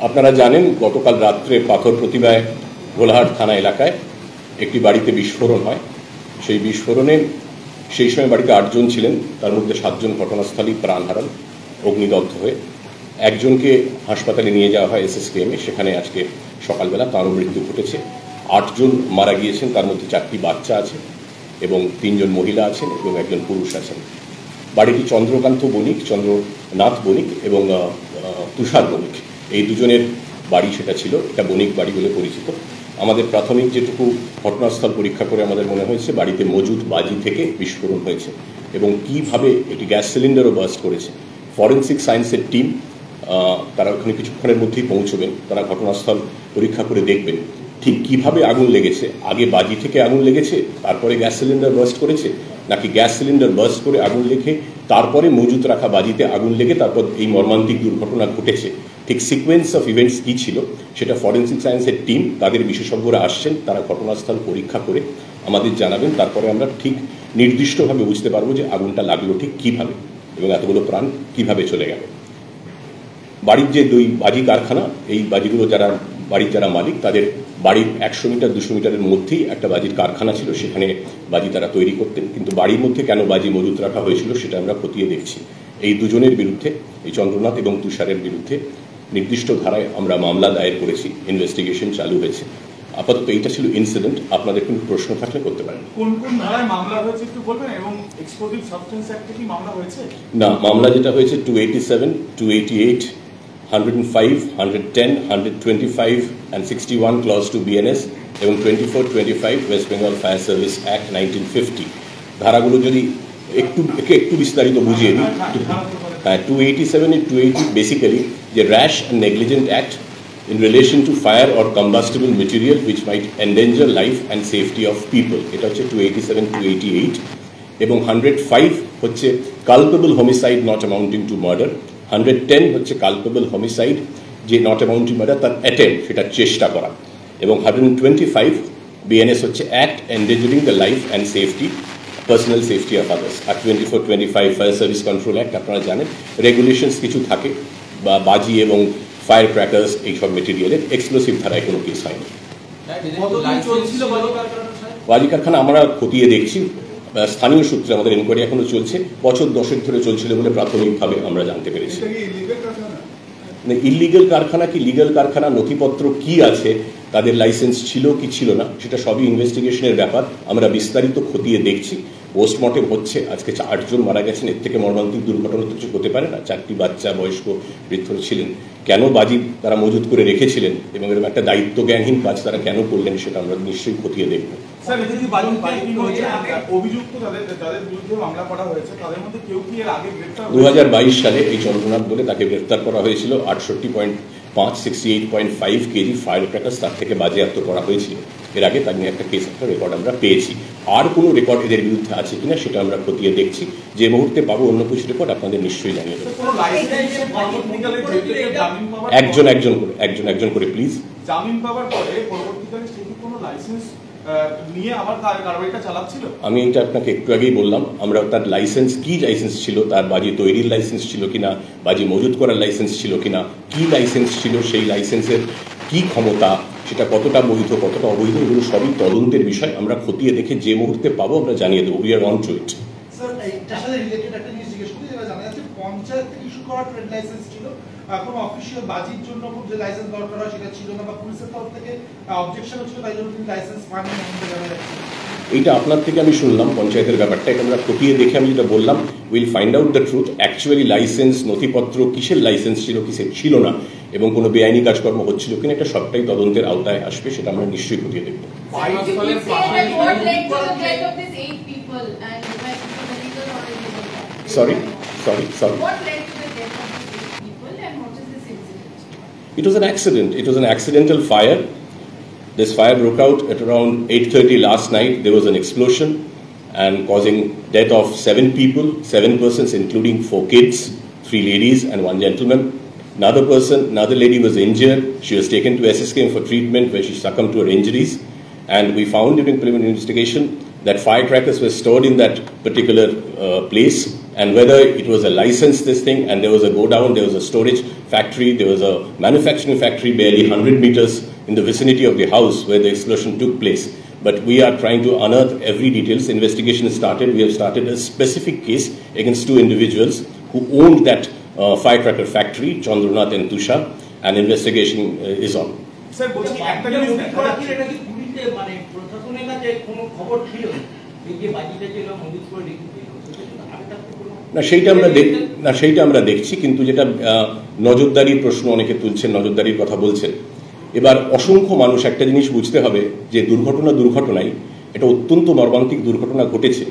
আপনারা জানেন গতকাল রাত্রে পাথর প্রতিমায় গোলাহাট থানা এলাকায় একটি বাড়িতে বিস্ফোরণ হয়। সেই বিস্ফোরণে সেই সময় বাড়িতে 8 জন ছিলেন, তার মধ্যে 7 জন ঘটনাস্থলেই প্রাণ হারান অগ্নিদগ্ধ হয়ে। একজনকে হাসপাতালে নিয়ে যাওয়া হয় SSKM-এ, সেখানে আজকে সকালবেলা তাঁরও মৃত্যু ঘটেছে। 8 জন মারা গিয়েছেন, তার মধ্যে 4টি বাচ্চা আছে এবং 3 জন মহিলা আছেন এবং 1 জন পুরুষ আছেন। বাড়িটি চন্দ্রনাথ বণিক এবং তুষার বণিক, এই দুজনের বাড়ি সেটা ছিল। এটা বণিক বাড়ি বলে পরিচিত। আমাদের প্রাথমিক যেটুকু ঘটনাস্থল পরীক্ষা করে আমাদের মনে হয়েছে বাড়িতে মজুদ বাজি থেকে বিস্ফোরণ হয়েছে এবং কিভাবে এটি গ্যাস সিলিন্ডারও বার্স্ট করেছে। ফরেন্সিক সায়েন্সের টিম তারা ওখানে কিছুক্ষণের মধ্যেই পৌঁছবেন। তারা ঘটনাস্থল পরীক্ষা করে দেখবেন ঠিক কিভাবে আগুন লেগেছে। আগে বাজি থেকে আগুন লেগেছে, তারপরে গ্যাস সিলিন্ডার বার্স্ট করেছে, নাকি গ্যাস সিলিন্ডার বার্স্ট করে আগুন লেগে তারপরে মজুত রাখা বাজিতে আগুন লেগে তারপর এই মর্মান্তিক দুর্ঘটনা ঘটেছে। ঠিক সিকোয়েন্স অফ ইভেন্টস কী ছিল সেটা ফরেন্সিক সায়েন্সের টিম, তাদের বিশেষজ্ঞরা আসছেন, তারা ঘটনাস্থল পরীক্ষা করে আমাদের জানাবেন। তারপরে আমরা ঠিক নির্দিষ্টভাবে বুঝতে পারবো যে আগুনটা লাগলো ঠিক কীভাবে এবং এতগুলো প্রাণ কীভাবে চলে গেল। বাড়ির যে 2 বাজি কারখানা, এই বাজিগুলো বাড়ির যারা মালিক তাদের বাড়ির 100 মিটার 200 মিটারের মধ্যেই একটা বাজির কারখানা ছিল, সেখানে বাজি তারা তৈরি করতেন। কিন্তু বাড়ির মধ্যে কেন বাজি মজুত রাখা হয়েছিল সেটা আমরা খতিয়ে দেখছি। এই দুজনের বিরুদ্ধে, এই চন্দ্রনাথ এবং তুষারের বিরুদ্ধে নির্দিষ্ট ধারায় আমরা মামলা দায়ের করেছি, ইনভেস্টিগেশন চালু হয়েছে। আপাতত এইটা ছিল ইনসিডেন্ট। আপনাদের কোনো প্রশ্ন থাকলে করতে পারেন। কোন কোন ধারায় মামলা হয়েছে একটু বলবেন, এবং এক্সপ্লোসিভ সাবস্টেন্স অ্যাক্টে কি মামলা হয়েছে? না, মামলা যেটা হয়েছে 287, 288, 105, 110, 125 and 61 clause 2 BNS এবং 24-25 West Bengal fire service act 1950 ধারাগুলো যদি একটু বিস্তারিত বুঝিয়ে দিই। 287 and 280 বেসিক্যালি যে rash and negligent act in relation to fire or combustible material which might endanger life and safety of people, এটা হচ্ছে 287, 288 এবং 105 হচ্ছে culpable homicide not amounting to murder, 110 হচ্ছে কালপেবল হোমিসাইড যে নট অ্যামাউন্টিং মার্ডার তার attempt, সেটা চেষ্টা করা, এবং 125 BNS হচ্ছে act endangering the life and safety, personal safety of others. আর 24-25 ফায়ার সার্ভিস কন্ট্রোল অ্যাক্ট আপনারা জানেন, রেগুলেশনস কিছু থাকে বা বাজি এবং ফায়ার ক্র্যাকার্স এইসব মেটেরিয়ালের। এক্সপ্লোসিভ ধারায় কোনো কেস হয়নি। বাজি কারখানা আমরা খতিয়ে দেখছি, স্থানীয় সূত্রে আমাদের এনকোয়ারি এখনো চলছে, বছর 10 ধরে চলছিল বলে প্রাথমিকভাবে আমরা জানতে পেরেছি। ইলিগাল কারখানা কি লিগাল কারখানা, নথিপত্র কি আছে, তাদের লাইসেন্স ছিল কি ছিল না, সেটা সবই ইনভেস্টিগেশনের ব্যাপার। আমরা বিস্তারিত খতিয়ে দেখছি। পোস্টমর্টেম হচ্ছে। আজকে 8 জন মারা গেছেন, এর থেকে মর্মান্তিক দুর্ঘটনা তো কিছু হতে পারে না। 4টি বাচ্চা, বয়স্ক, বৃদ্ধ ছিলেন। কেন বাজি তারা মজুত করে রেখেছিলেন এবং এরকম একটা দায়িত্ব জ্ঞানহীন কাজ তারা কেন করলেন সেটা আমরা নিশ্চয়ই খতিয়ে দেখব। 2022 সালে এই চন্দ্রনাথ বলে তাকে গ্রেফতার করা হয়েছিল। 68.5 কেজি ফায়ার ক্র্যাকার্স তার থেকে বাজেয়াপ্ত করা হয়েছিল। এর আগে তার নিয়ে একটা কেস, একটা রেকর্ড আমরা পেয়েছি। আর কোনো রেকর্ড এদের বিরুদ্ধে আছে কিনা সেটা আমরা খতিয়ে দেখছি। যে মুহূর্তে পাবো অন্য কিছু রেকর্ড আপনাদের নিশ্চয়ই জানিয়ে দেবো। একজন করে প্লিজ। জামিন পাওয়ার পরে পরবর্তীকালে সে কি কোনো লাইসেন্স নিয়ে আবার কারবাইটা চালাচ্ছিল? আমি এটা আপনাকে একটু আগেই বললাম। আমরা তার লাইসেন্স কি লাইসেন্স ছিল, তার বাজি তৈরির লাইসেন্স ছিল কিনা, বাজি মজুত করার লাইসেন্স ছিল কিনা, কি লাইসেন্স ছিল, সেই লাইসেন্সের কি ক্ষমতা, সেটা কতটা বৈধ কতটা অবৈধ, এগুলো সবই তদন্তের বিষয়। আমরা খতিয়ে দেখে যে মুহূর্তে পাবো আমরা জানিয়ে দেবো। We are on to it. Sir, এইটার সাথে রিলেটেড একটা জিনিস জিজ্ঞেস করি। যেটা জানা যাচ্ছে পঞ্চায়েত থেকে ইস্যু করা ট্রেড লাইসেন্স ছিল, এখন অফিসিয়াল বাজির জন্য যে লাইসেন্স দরকার হয় সেটা ছিল না, বা পুলিশের তরফ থেকে অবজেকশন ছিল, তাই জন্য তিনি লাইসেন্স পাননি, এমনটা জানা যাচ্ছে। এইটা আপনার থেকে আমি শুনলাম পঞ্চায়েতের ব্যাপারটা। এটা আমরা খতিয়ে দেখে আমি যেটা বললাম, will find out the truth. Actually licence, নথিপত্র, কিসের লাইসেন্স ছিল, কিসের ছিল না, এবং কোনো বেআইনি কাজকর্ম হচ্ছিল কিনা, এটা সবটাই তদন্তের আওতায় আসবে। সেটা আমরা নিশ্চয়ই খতিয়ে দেখব। Sorry. What led to the death of these 8 people and what is this incident? It was an accident. It was an accidental fire. This fire broke out at around 8:30 last night. There was an explosion and causing death of 7 people, 7 persons including 4 kids, 3 ladies and 1 gentleman. Another lady was injured. She was taken to SSKM for treatment where she succumbed to her injuries. And we found during preliminary investigation that firecrackers were stored in that particular place, and whether it was a licensed this thing, and there was a go down, there was a storage factory, there was a manufacturing factory barely 100 meters in the vicinity of the house where the explosion took place. But we are trying to unearth every details. Investigation is started. We have started a specific case against 2 individuals who owned that firecracker factory, Chandranath and Tushar, and investigation is on. Sir বলছি একটা জিনিস দেখা যাচ্ছে এটা কি পুলিশে মানে প্রশাসনের কাছে কোনো খবর ছিল এই যে বাজিটা ছিল মজুত করে রেখে দিল না সেইটা আমরা দেখছি, কিন্তু যেটা নজরদারির প্রশ্ন অনেকে তুলছেন, নজরদারির কথা বলছেন। এবার অসংখ্য মানুষ একটা জিনিস বুঝতে হবে যে দুর্ঘটনাই এটা অত্যন্ত মর্মান্তিক দুর্ঘটনা ঘটেছে,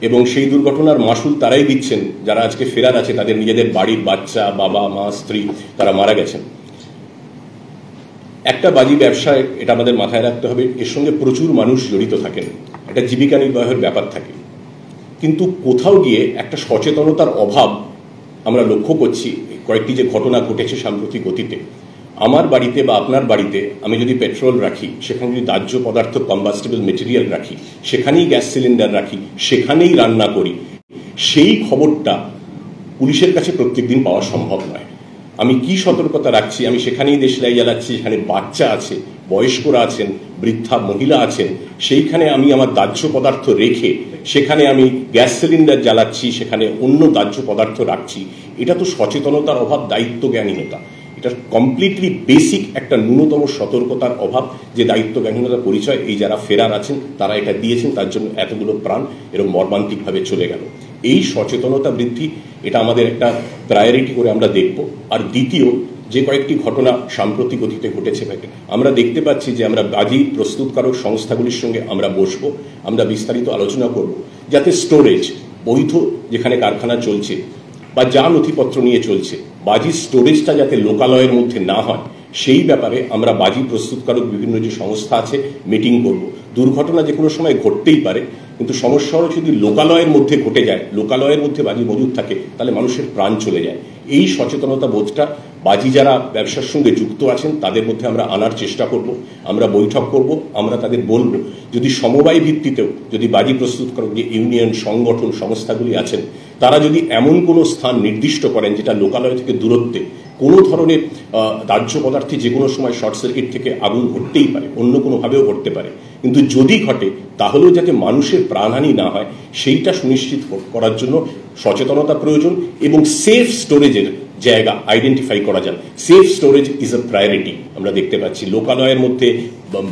এবং সেই দুর্ঘটনার মাসুল তারাই দিচ্ছেন যারা আজকে ফেরার আছে, তাদের নিজেদের বাড়ির বাচ্চা, বাবা মা, স্ত্রী তারা মারা গেছেন। একটা বাজি ব্যবসায় এটা আমাদের মাথায় রাখতে হবে, এর সঙ্গে প্রচুর মানুষ জড়িত থাকেন, একটা জীবিকা নির্বাহের ব্যাপার থাকে, কিন্তু কোথাও গিয়ে একটা সচেতনতার অভাব আমরা লক্ষ্য করছি। কয়েকটি যে ঘটনা ঘটেছে সাম্প্রতিক অতীতে, আমার বাড়িতে বা আপনার বাড়িতে আমি যদি পেট্রোল রাখি, সেখানে যদি দাহ্য পদার্থ কম্বাস্টেবল মেটেরিয়াল রাখি, সেখানেই গ্যাস সিলিন্ডার রাখি, সেখানেই রান্না করি, সেই খবরটা পুলিশের কাছে প্রত্যেকদিন পাওয়া সম্ভব নয়। আমি কি সতর্কতা রাখছি, আমি সেখানেই দেশলাই জ্বালাচ্ছি, সেখানে বাচ্চা আছে, বয়স্করা আছেন, বৃদ্ধা মহিলা আছেন, সেইখানে আমি আমার দাহ্য পদার্থ রেখে সেখানে আমি গ্যাস সিলিন্ডার জ্বালাচ্ছি, সেখানে অন্য দাহ্য পদার্থ রাখছি, এটা তো সচেতনতার অভাব, দায়িত্ব জ্ঞানহীনতা। এটা কমপ্লিটলি বেসিক একটা ন্যূনতম সতর্কতার অভাব, যে দায়িত্ব জ্ঞানহীনতার পরিচয় এই যারা ফেরার আছেন তারা এটা দিয়েছেন, তার জন্য এতগুলো প্রাণ এরকম মর্মান্তিকভাবে চলে গেল। এই সচেতনতা বৃদ্ধি এটা আমাদের একটা প্রায়োরিটি করে আমরা দেখব। আর দ্বিতীয় যে কয়েকটি ঘটনা সাম্প্রতিক অতীতে ঘটেছে, আমরা দেখতে পাচ্ছি যে আমরা বাজি প্রস্তুতকারক সংস্থাগুলির সঙ্গে আমরা বসবো, আমরা বিস্তারিত আলোচনা করব, যাতে স্টোরেজ বৈধ যেখানে কারখানা চলছে বা যা নথিপত্র নিয়ে চলছে, বাজি স্টোরেজটা যাতে লোকালয়ের মধ্যে না হয়, সেই ব্যাপারে আমরা বাজি প্রস্তুতকারক বিভিন্ন যে সংস্থা আছে মিটিং করব। দুর্ঘটনা যে কোনো সময় ঘটতেই পারে, কিন্তু সমস্যা হলো যদি লোকালয়ের মধ্যে ঘটে যায়, লোকালয়ের মধ্যে বাজি মজুদ থাকে, তাহলে মানুষের প্রাণ চলে যায়। এই সচেতনতা বোধটা বাজি যারা ব্যবসার সঙ্গে যুক্ত আছেন তাদের মধ্যে আমরা আনার চেষ্টা করব, আমরা বৈঠক করব, আমরা তাদের বলবো যদি সমবায় ভিত্তিতেও যদি বাজি প্রস্তুতকারক যে ইউনিয়ন সংগঠন সংস্থাগুলি আছেন, তারা যদি এমন কোনো স্থান নির্দিষ্ট করেন যেটা লোকালয় থেকে দূরত্বে, কোনো ধরনের দাহ্য পদার্থে যে কোনো সময় শর্ট সার্কিট থেকে আগুন ঘটতেই পারে, অন্য কোনোভাবেও ঘটতে পারে, কিন্তু যদি ঘটে তাহলেও যাতে মানুষের প্রাণহানি না হয় সেইটা সুনিশ্চিত করার জন্য সচেতনতা প্রয়োজন, এবং সেফ স্টোরেজের জায়গা আইডেন্টিফাই করা যান। Safe storage is a priority. আমরা দেখতে পাচ্ছি লোকালয়ের মধ্যে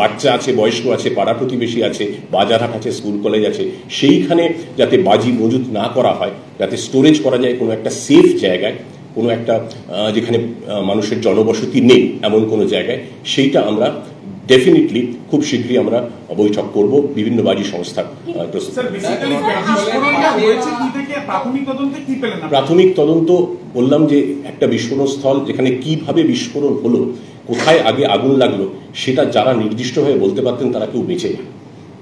বাচ্চা আছে, বয়স্ক আছে, পাড়া প্রতিবেশী আছে, বাজারহাট আছে, স্কুল কলেজ আছে, সেইখানে যাতে বাজি মজুত না করা হয়, যাতে স্টোরেজ করা যায় কোনো একটা সেফ জায়গায়, কোনো একটা যেখানে মানুষের জনবসতি নেই এমন কোনো জায়গায়, সেইটা আমরা ডেফিনেটলি খুব শীঘ্রই আমরা বৈঠক করব বিভিন্ন বাজি সংস্থার প্রস্তুত। প্রাথমিক তদন্ত বললাম যে একটা বিস্ফোরণ স্থল যেখানে কিভাবে বিস্ফোরণ হলো, কোথায় আগে আগুন লাগলো, সেটা যারা নির্দিষ্টভাবে বলতে পারতেন তারা কেউ বেঁচে নেই,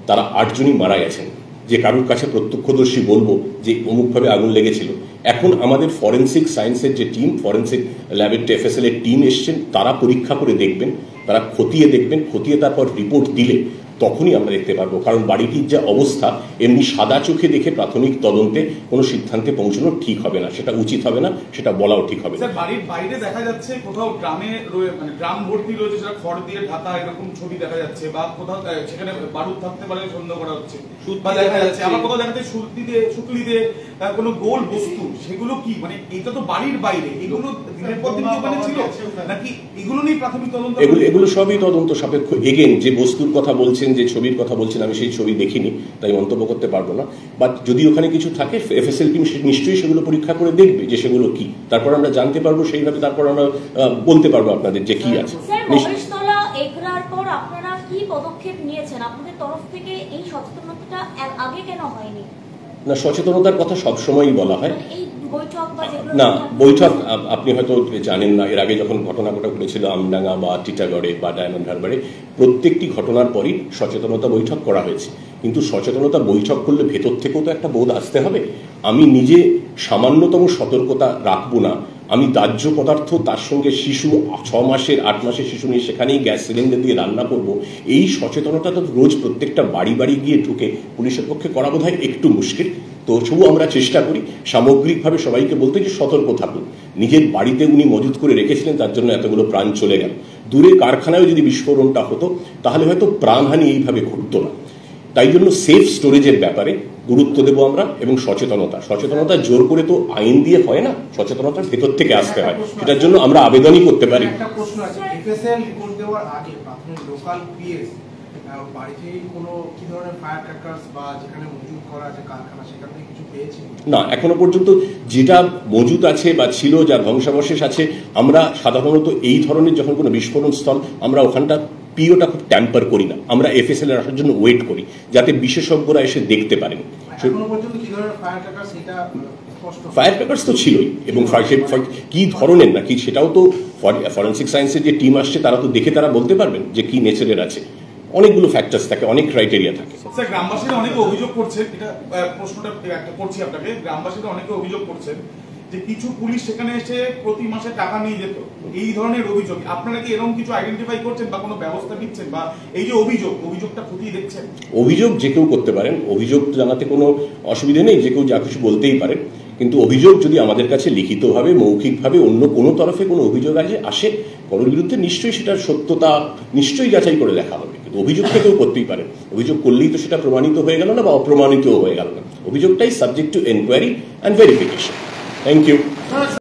তারা 8 জনই মারা গেছেন। যে কারোর কাছে প্রত্যক্ষদর্শী বলবো যে অমুকভাবে আগুন লেগেছিল, এখন আমাদের ফরেন্সিক সায়েন্সের যে টিম, ফরেন্সিক ল্যাবের FSL এর টিম এসছেন, তারা পরীক্ষা করে দেখবেন, তারা খতিয়ে দেখবেন, খতিয়ে তারপর রিপোর্ট দিলে তখনই আমরা দেখতে পারবো। কারণ বাড়িটির যা অবস্থা, এমনি সাদা চোখে দেখে প্রাথমিক তদন্তে কোনো সিদ্ধান্তে পৌঁছানো ঠিক হবে না, সেটা উচিত হবে না, সেটা বলাও ঠিক হবে না। বাড়ির বাইরে দেখা যাচ্ছে কোথাও গ্রামে মানে গ্রাম ভর্তি রয়েছে, সেটা খড় দিয়ে ঢাকা, এরকম ছবি দেখা যাচ্ছে, বা কোথাও সেখানে বারুদ থাকতে পারে সন্দেহ করা হচ্ছে, বা দেখা যাচ্ছে আবার কোথাও দেখা যাচ্ছে শুকলি দিয়ে কোনো গোল বস্তু, সেগুলো কি মানে এটা তো বাড়ির বাইরে, এগুলো দিনের পর দিন দোকানে ছিল নাকি এগুলো নিয়ে প্রাথমিক তদন্ত? এগুলো সবই তদন্ত সাপেক্ষ। এগেন যে বস্তুর কথা বলছেন, যে ছবির কথা বলছেন, আমি সেই ছবি দেখিনি তাই মন্তব্য করতে পারবো না, বাট যদি ওখানে কিছু থাকে FSL টিম নিশ্চয়ই সেগুলো পরীক্ষা করে দেখবে যে সেগুলো কি, তারপর আমরা জানতে পারবো, সেইভাবে তারপর আমরা বলতে পারবো আপনাদের যে কি আছে। আপনারা কি পদক্ষেপ নিয়েছেন আপনাদের তরফ থেকে? এই সচেতনতাটা আগে কেন হয়নি? না, সচেতনতার কথা সবসময়ই বলা হয় না। বৈঠক আপনি হয়তো জানেন না, এর আগে যখন ঘটনাটা ঘটেছিল আমডাঙ্গা বা টিটাগড়ে বা ডায়মন্ড হারবারে, প্রত্যেকটি ঘটনার পরই সচেতনতা বৈঠক করা হয়েছে, কিন্তু সচেতনতা বৈঠক করলে ভেতর থেকেও তো একটা বোধ আসতে হবে। আমি নিজে সামান্যতম সতর্কতা রাখবো না, আমি দাহ্য পদার্থ, তার সঙ্গে শিশু 6 মাসের 8 মাসের শিশু নিয়ে সেখানেই গ্যাস সিলিন্ডার দিয়ে রান্না করব, এই সচেতনতা তো রোজ প্রত্যেকটা বাড়ি বাড়ি গিয়ে ঢুকে পুলিশের পক্ষে করা বোধহয় একটু মুশকিল। তো তবু আমরা চেষ্টা করি সামগ্রিকভাবে সবাইকে বলতে যে সতর্ক থাকুন। নিজের বাড়িতে উনি মজুত করে রেখেছিলেন, তার জন্য এতগুলো প্রাণ চলে গেল। দূরে কারখানায় যদি বিস্ফোরণটা হতো তাহলে হয়তো প্রাণহানি এইভাবে ঘটতো না। তাই জন্য সেফ স্টোরেজের ব্যাপারে গুরুত্ব দেবো আমরা, এবং সচেতনতা জোর করে তো আইন দিয়ে হয় না, সচেতনতার ভেতর থেকে আসতে হয়। সেটার জন্য আমরা আবেদনই করতে পারি। একটা প্রশ্ন আছে, এফএসএল রিপোর্ট দেওয়ার আগে প্রাথমিক লোকাল পিএস বাড়িতে কোনো কি ধরনের ফায়ার ক্র্যাকার্স বা যেখানে মজুত করা আছে কারখানা সেখান থেকে কিছু পেয়েছি না, এখনো পর্যন্ত যেটা মজুত আছে বা ছিল, যা ধ্বংসাবশেষ আছে, আমরা সাধারণত এই ধরনের যখন কোনো বিস্ফোরণ স্থল আমরা ওখানটা পিওটা খুব ট্যাম্পার করি না। আমরা এফএসএল এর আসার জন্য ওয়েট করি যাতে বিশেষজ্ঞরা এসে দেখতে পারেন। এখনো পর্যন্ত কি ধরনের ফায়ার ক্র্যাকার্স সেটা স্পষ্ট? ফায়ার ক্র্যাকার্স তো ছিলই, এবং কি ধরনের না কি সেটাও তো ফরেন্সিক সায়েন্সের যে টিম আসছে তারা তো দেখে তারা বলতে পারবেন যে কি নেচারের আছে। অনেকগুলো ফ্যাক্টরস থাকে, অনেক ক্রাইটেরিয়া থাকে। স্যার, গ্রামবাসীরা অনেকে অভিযোগ করছেন, এটা প্রশ্নটা একটা করছি আপনাকে, গ্রামবাসীরা অনেকে অভিযোগ করছেন যে কিছু পুলিশ সেখানে এসে প্রতি মাসে টাকা নিয়ে যেত, এই ধরনের অভিযোগ। আপনারা কি এরকম কিছু আইডেন্টিফাই করছেন বা কোনো ব্যবস্থা নিচ্ছেন, বা এই যে অভিযোগটা খতিয়ে দেখছেন? অভিযোগ যে কেউ করতে পারেন, অভিযোগ জানাতে কোনো অসুবিধা নেই, যে কেউ যা কিছু বলতেই পারেন। কিন্তু অভিযোগ যদি আমাদের কাছে লিখিতভাবে, মৌখিকভাবে অন্য কোনো তরফে কোনো অভিযোগ আসে কারোর বিরুদ্ধে, নিশ্চয়ই সেটার সত্যতা নিশ্চয়ই যাচাই করে দেখা হবে। কিন্তু অভিযোগ তো কেউ করতেই পারে, অভিযোগ করলেই তো সেটা প্রমাণিত হয়ে গেল না বা অপ্রমাণিতও হয়ে গেল না। অভিযোগটাই subject to enquiry and verification. Thank you.